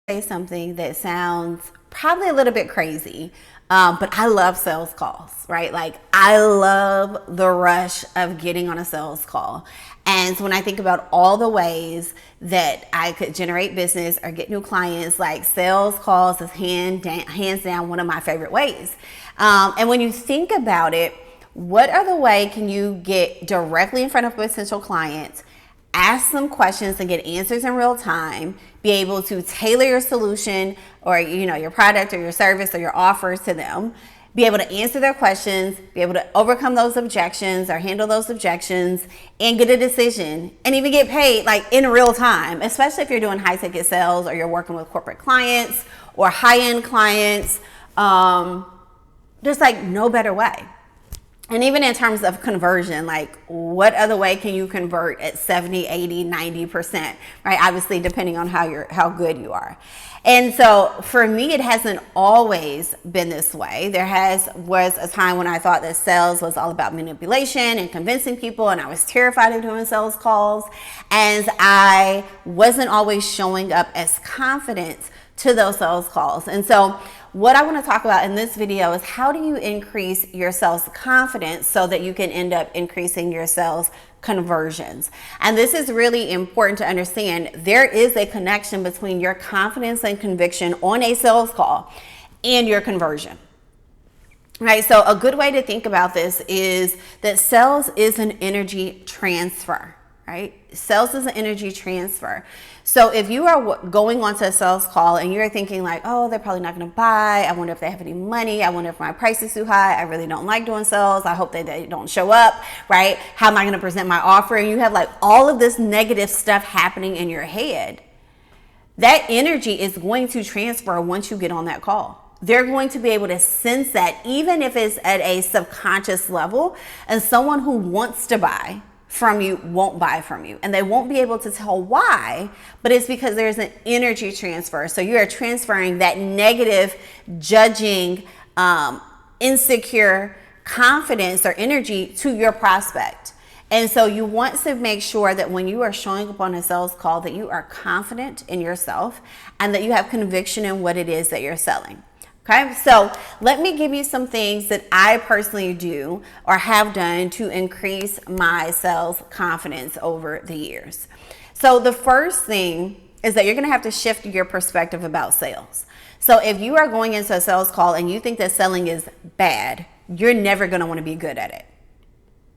Say something that sounds probably a little bit crazy, but I love sales calls, right? Like I love the rush of getting on a sales call. And so when I think about all the ways that I could generate business or get new clients, like sales calls is hands down one of my favorite ways. And when you think about it, what other way can you get directly in front of potential clients, ask them questions and get answers in real time, be able to tailor your solution or your product or your service or your offers to them, be able to answer their questions, be able to overcome those objections or handle those objections and get a decision and even get paid like in real time, especially if you're doing high ticket sales or you're working with corporate clients or high-end clients. There's like no better way. And even in terms of conversion, like what other way can you convert at 70, 80, 90%, right? Obviously, depending on how good you are. And so for me, it hasn't always been this way. Was a time when I thought that sales was all about manipulation and convincing people, and I was terrified of doing sales calls. And I wasn't always showing up as confident to those sales calls. And so what I want to talk about in this video is how do you increase your sales confidence so that you can end up increasing your sales conversions. And this is really important to understand. There is a connection between your confidence and conviction on a sales call and your conversion. Right, so a good way to think about this is that sales is an energy transfer. Right? Sales is an energy transfer. So if you are going onto a sales call and you're thinking like, oh, they're probably not going to buy. I wonder if they have any money. I wonder if my price is too high. I really don't like doing sales. I hope that they don't show up, right? How am I going to present my offer? And you have like all of this negative stuff happening in your head. That energy is going to transfer once you get on that call. They're going to be able to sense that even if it's at a subconscious level, and someone who wants to buy from you won't buy from you, and they won't be able to tell why, but it's because there's an energy transfer. So you are transferring that negative, judging, insecure confidence or energy to your prospect. And so you want to make sure that when you are showing up on a sales call that you are confident in yourself and that you have conviction in what it is that you're selling. Okay, so let me give you some things that I personally do or have done to increase my sales confidence over the years. So the first thing is that you're going to have to shift your perspective about sales. So if you are going into a sales call and you think that selling is bad, you're never going to want to be good at it.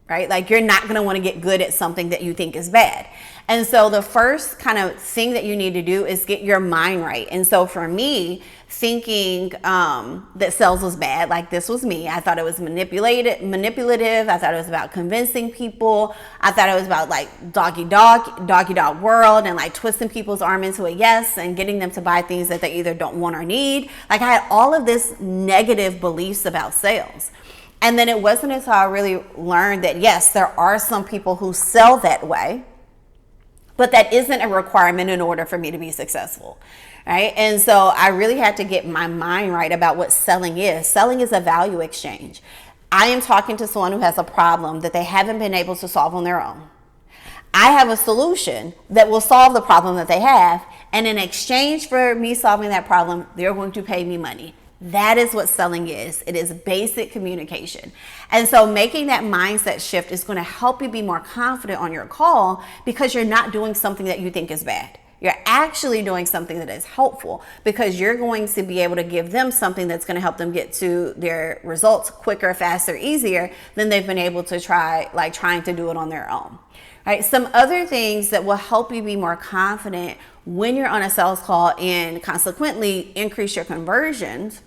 Right? Like you're not going to want to get good at something that you think is bad. And so the first kind of thing that you need to do is get your mind right. And so for me, thinking that sales was bad, like this was me. I thought it was manipulative. I thought it was about convincing people. I thought it was about like doggy dog world and like twisting people's arm into a yes and getting them to buy things that they either don't want or need. Like I had all of this negative beliefs about sales. And then it wasn't until I really learned that, yes, there are some people who sell that way, but that isn't a requirement in order for me to be successful, right? And so I really had to get my mind right about what selling is. Selling is a value exchange. I am talking to someone who has a problem that they haven't been able to solve on their own. I have a solution that will solve the problem that they have, and in exchange for me solving that problem, they're going to pay me money. That is what selling is. It is basic communication. And so making that mindset shift is going to help you be more confident on your call because you're not doing something that you think is bad. You're actually doing something that is helpful because you're going to be able to give them something that's going to help them get to their results quicker, faster, easier than they've been able to trying to do it on their own. Right? Some other things that will help you be more confident when you're on a sales call and consequently increase your conversions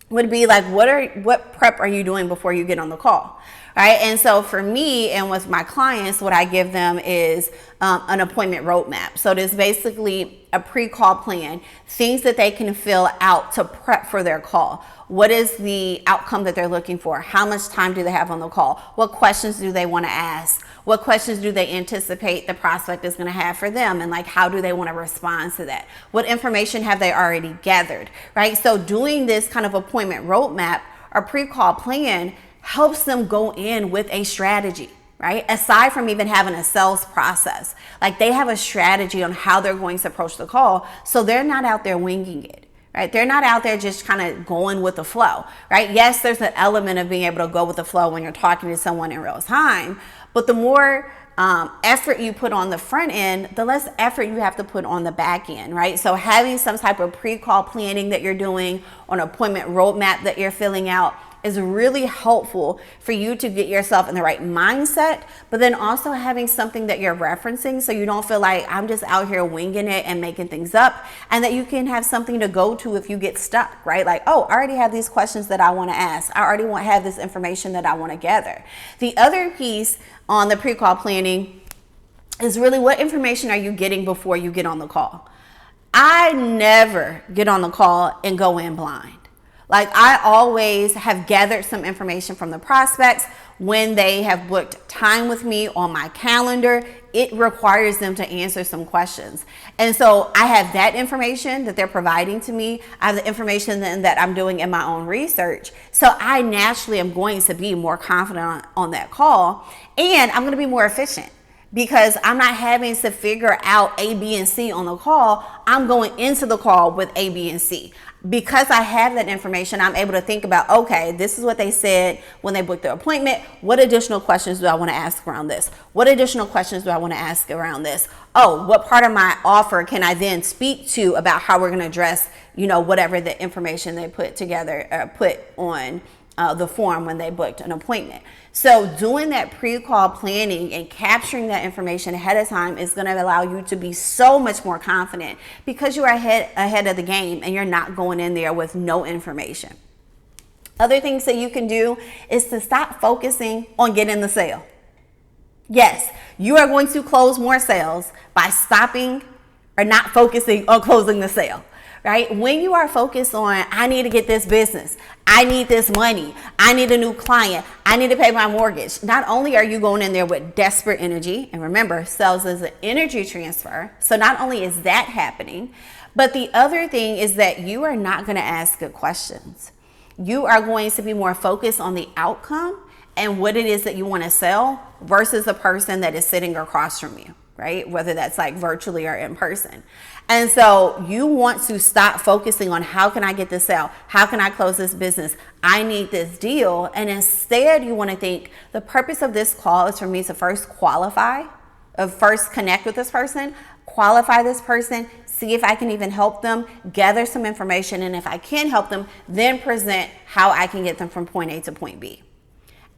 would be like, what prep are you doing before you get on the call, right? And so for me and with my clients, what I give them is an appointment roadmap. So there's basically a pre-call plan, things that they can fill out to prep for their call. What is the outcome that they're looking for? How much time do they have on the call? What questions do they want to ask? What questions do they anticipate the prospect is going to have for them? And like, how do they want to respond to that? What information have they already gathered, right? So doing this kind of appointment roadmap or pre-call plan helps them go in with a strategy, right? Aside from even having a sales process, like they have a strategy on how they're going to approach the call. So they're not out there winging it, right? They're not out there just kind of going with the flow, right? Yes, there's an element of being able to go with the flow when you're talking to someone in real time, but the more effort you put on the front end, the less effort you have to put on the back end, right? So having some type of pre-call planning that you're doing, on an appointment roadmap that you're filling out, is really helpful for you to get yourself in the right mindset, but then also having something that you're referencing so you don't feel like I'm just out here winging it and making things up, and that you can have something to go to if you get stuck, right? Like, oh, I already have these questions that I want to ask. I already have this information that I want to gather. The other piece on the pre-call planning is really what information are you getting before you get on the call. I never get on the call and go in blind. Like, I always have gathered some information from the prospects when they have booked time with me on my calendar. It requires them to answer some questions. And so I have that information that they're providing to me. I have the information that I'm doing in my own research. So I naturally am going to be more confident on that call, and I'm going to be more efficient, because I'm not having to figure out A, B, and C on the call. I'm going into the call with A, B, and C. Because I have that information, I'm able to think about, okay, this is what they said when they booked their appointment. What additional questions do I want to ask around this? What additional questions do I want to ask around this? Oh, what part of my offer can I then speak to about how we're going to address, whatever the information they put together, put on the form when they booked an appointment. So doing that pre-call planning and capturing that information ahead of time is going to allow you to be so much more confident, because you are ahead of the game and you're not going in there with no information. Other things that you can do is to stop focusing on getting the sale. Yes, you are going to close more sales by stopping or not focusing on closing the sale. Right? When you are focused on, I need to get this business, I need this money, I need a new client, I need to pay my mortgage, not only are you going in there with desperate energy, and remember, sales is an energy transfer, so not only is that happening, but the other thing is that you are not going to ask good questions. You are going to be more focused on the outcome and what it is that you want to sell versus the person that is sitting across from you, right? Whether that's like virtually or in person. And so you want to stop focusing on, how can I get this sale? How can I close this business? I need this deal. And instead you want to think, the purpose of this call is for me to first connect with this person, qualify this person, see if I can even help them, gather some information. And if I can help them, then present how I can get them from point A to point B.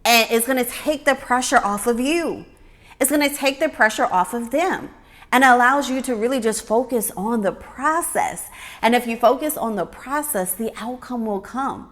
And it's going to take the pressure off of you. It's going to take the pressure off of them, and allows you to really just focus on the process. And if you focus on the process, the outcome will come,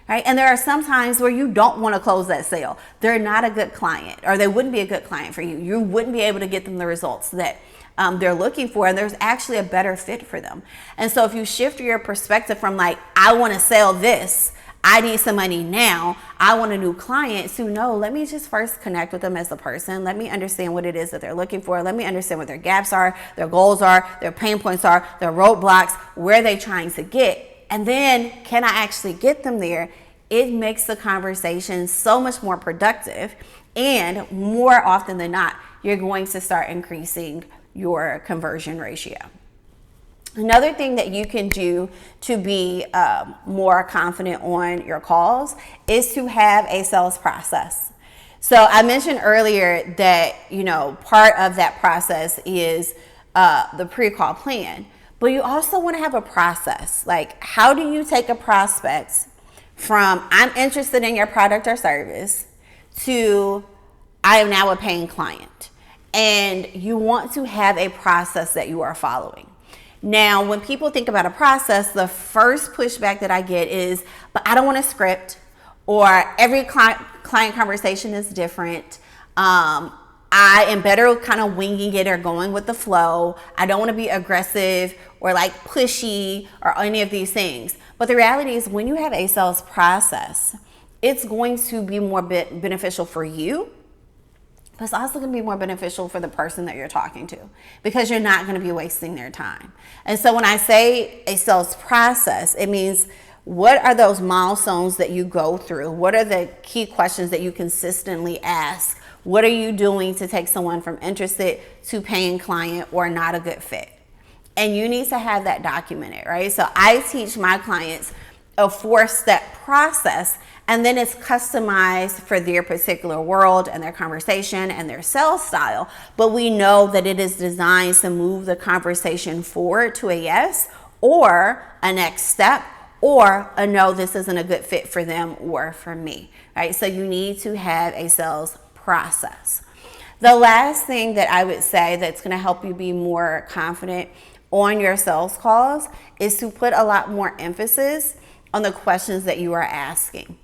right? And there are some times where you don't want to close that sale. They're not a good client, or they wouldn't be a good client for you. You wouldn't be able to get them the results that they're looking for, and there's actually a better fit for them. And so if you shift your perspective from like, I want to sell this, I need some money now, I want a new client, so no, let me just first connect with them as a person. Let me understand what it is that they're looking for. Let me understand what their gaps are, their goals are, their pain points are, their roadblocks, where they're trying to get. And then, can I actually get them there? It makes the conversation so much more productive, and more often than not, you're going to start increasing your conversion ratio. Another thing that you can do to be more confident on your calls is to have a sales process. So I mentioned earlier that, part of that process is the pre-call plan, but you also want to have a process. Like, how do you take a prospect from, I'm interested in your product or service, to, I am now a paying client? And you want to have a process that you are following. Now, when people think about a process, the first pushback that I get is, but I don't want a script, or every client conversation is different. I am better kind of winging it or going with the flow. I don't want to be aggressive or like pushy or any of these things. But the reality is, when you have a sales process, it's going to be more beneficial for you. But it's also going to be more beneficial for the person that you're talking to, because you're not going to be wasting their time. And so when I say a sales process, it means, what are those milestones that you go through? What are the key questions that you consistently ask What are you doing to take someone from interested to paying client or not a good fit? And you need to have that documented, right? So I teach my clients a 4-step process, and then it's customized for their particular world and their conversation and their sales style. But we know that it is designed to move the conversation forward to a yes or a next step or a no, this isn't a good fit for them or for me, right? So you need to have a sales process. The last thing that I would say that's going to help you be more confident on your sales calls is to put a lot more emphasis on the questions that you are asking.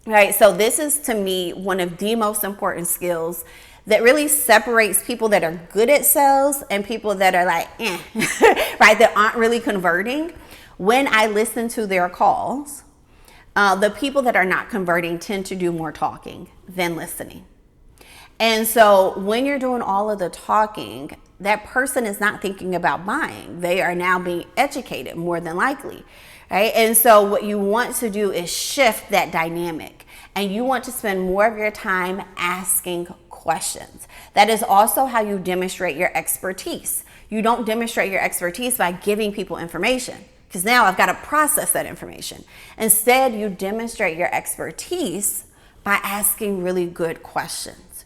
Right? So this is, to me, one of the most important skills that really separates people that are good at sales and people that are like, right? That aren't really converting. When I listen to their calls, the people that are not converting tend to do more talking than listening. And so when you're doing all of the talking, that person is not thinking about buying. They are now being educated more than likely, right? And so what you want to do is shift that dynamic, and you want to spend more of your time asking questions. That is also how you demonstrate your expertise. You don't demonstrate your expertise by giving people information, because now I've got to process that information. Instead, you demonstrate your expertise by asking really good questions.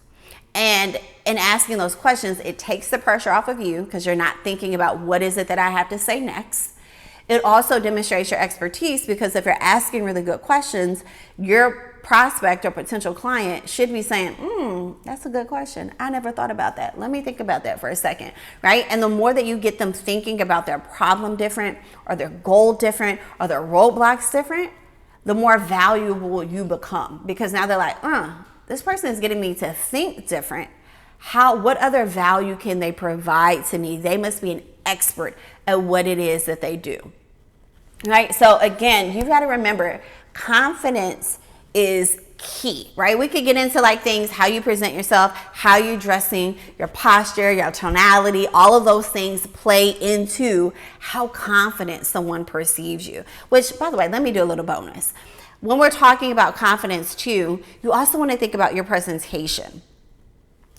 And in asking those questions, it takes the pressure off of you because you're not thinking about what is it that I have to say next. It also demonstrates your expertise because if you're asking really good questions, your prospect or potential client should be saying, that's a good question. I never thought about that. Let me think about that for a second, right? And the more that you get them thinking about their problem different or their goal different or their roadblocks different, the more valuable you become, because now they're like, this person is getting me to think different. What other value can they provide to me? They must be an expert at what it is that they do, right? So again, you've got to remember, confidence is key, right? We could get into like things, how you present yourself, how you're dressing, your posture, your tonality, all of those things play into how confident someone perceives you. Which, by the way, let me do a little bonus. When we're talking about confidence too, you also want to think about your presentation.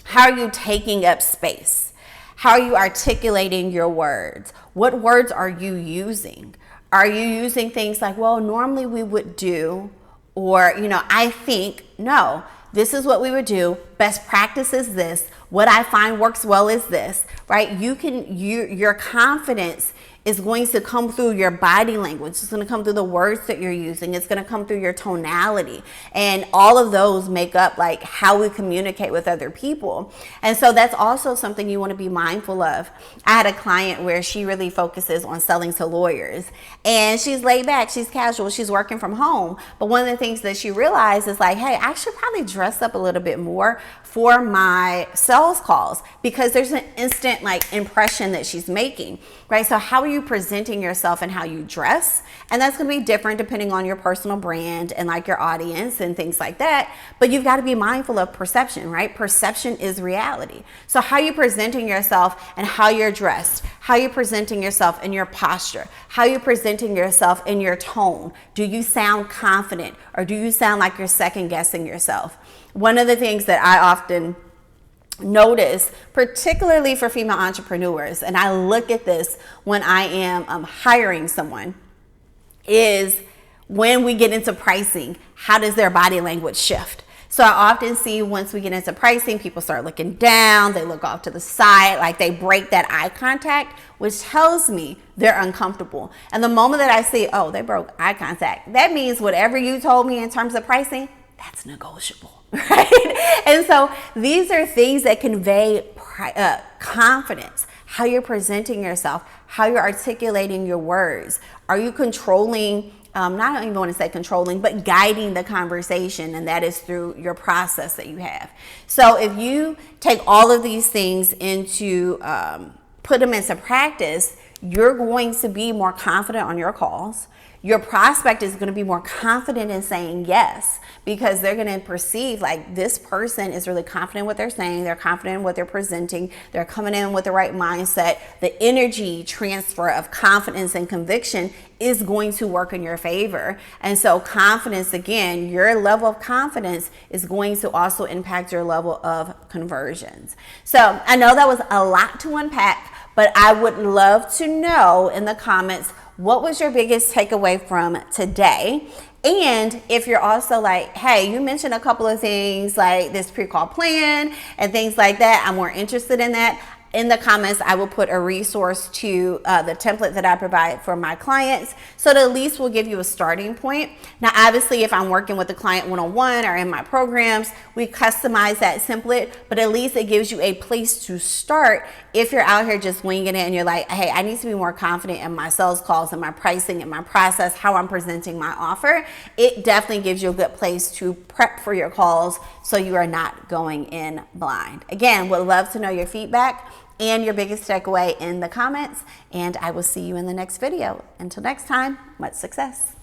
How are you taking up space? How are you articulating your words? What words are you using? Are you using things like, well, normally we would do, or, I think, no, this is what we would do. Best practice is this. What I find works well is this, right? Your confidence is going to come through your body language. It's going to come through the words that you're using. It's going to come through your tonality. And all of those make up like how we communicate with other people. And so that's also something you want to be mindful of. I had a client where she really focuses on selling to lawyers. And she's laid back, she's casual, she's working from home. But one of the things that she realized is like, hey, I should probably dress up a little bit more for my sales calls, because there's an instant like impression that she's making, right? So how are you presenting yourself and how you dress? And that's going to be different depending on your personal brand and like your audience and things like that. But you've got to be mindful of perception, right? Perception is reality. So how are you presenting yourself and how you're dressed? How are you presenting yourself in your posture? How are you presenting yourself in your tone? Do you sound confident, or do you sound like you're second guessing yourself? One of the things that I often notice, particularly for female entrepreneurs, and I look at this when I am hiring someone, is when we get into pricing, how does their body language shift? So I often see once we get into pricing, people start looking down, they look off to the side, like they break that eye contact, which tells me they're uncomfortable. And the moment that I see, oh, they broke eye contact, that means whatever you told me in terms of pricing, that's negotiable. Right? And so these are things that convey confidence, how you're presenting yourself, how you're articulating your words. Are you controlling, not even want to say controlling, but guiding the conversation, and that is through your process that you have. So if you take all of these things into, put them into practice, you're going to be more confident on your calls. Your prospect is going to be more confident in saying yes, because they're going to perceive like this person is really confident in what they're saying. They're confident in what they're presenting. They're coming in with the right mindset. The energy transfer of confidence and conviction is going to work in your favor. And so confidence, again, your level of confidence is going to also impact your level of conversions. So I know that was a lot to unpack, but I would love to know in the comments, what was your biggest takeaway from today? And if you're also like, hey, you mentioned a couple of things like this pre-call plan and things like that, I'm more interested in that. In the comments, I will put a resource to the template that I provide for my clients, so that at least will give you a starting point. Now, obviously, if I'm working with a client one-on-one or in my programs, we customize that template, but at least it gives you a place to start if you're out here just winging it and you're like, hey, I need to be more confident in my sales calls and my pricing and my process, how I'm presenting my offer. It definitely gives you a good place to prep for your calls so you are not going in blind. Again, would love to know your feedback and your biggest takeaway in the comments, and I will see you in the next video. Until next time, much success.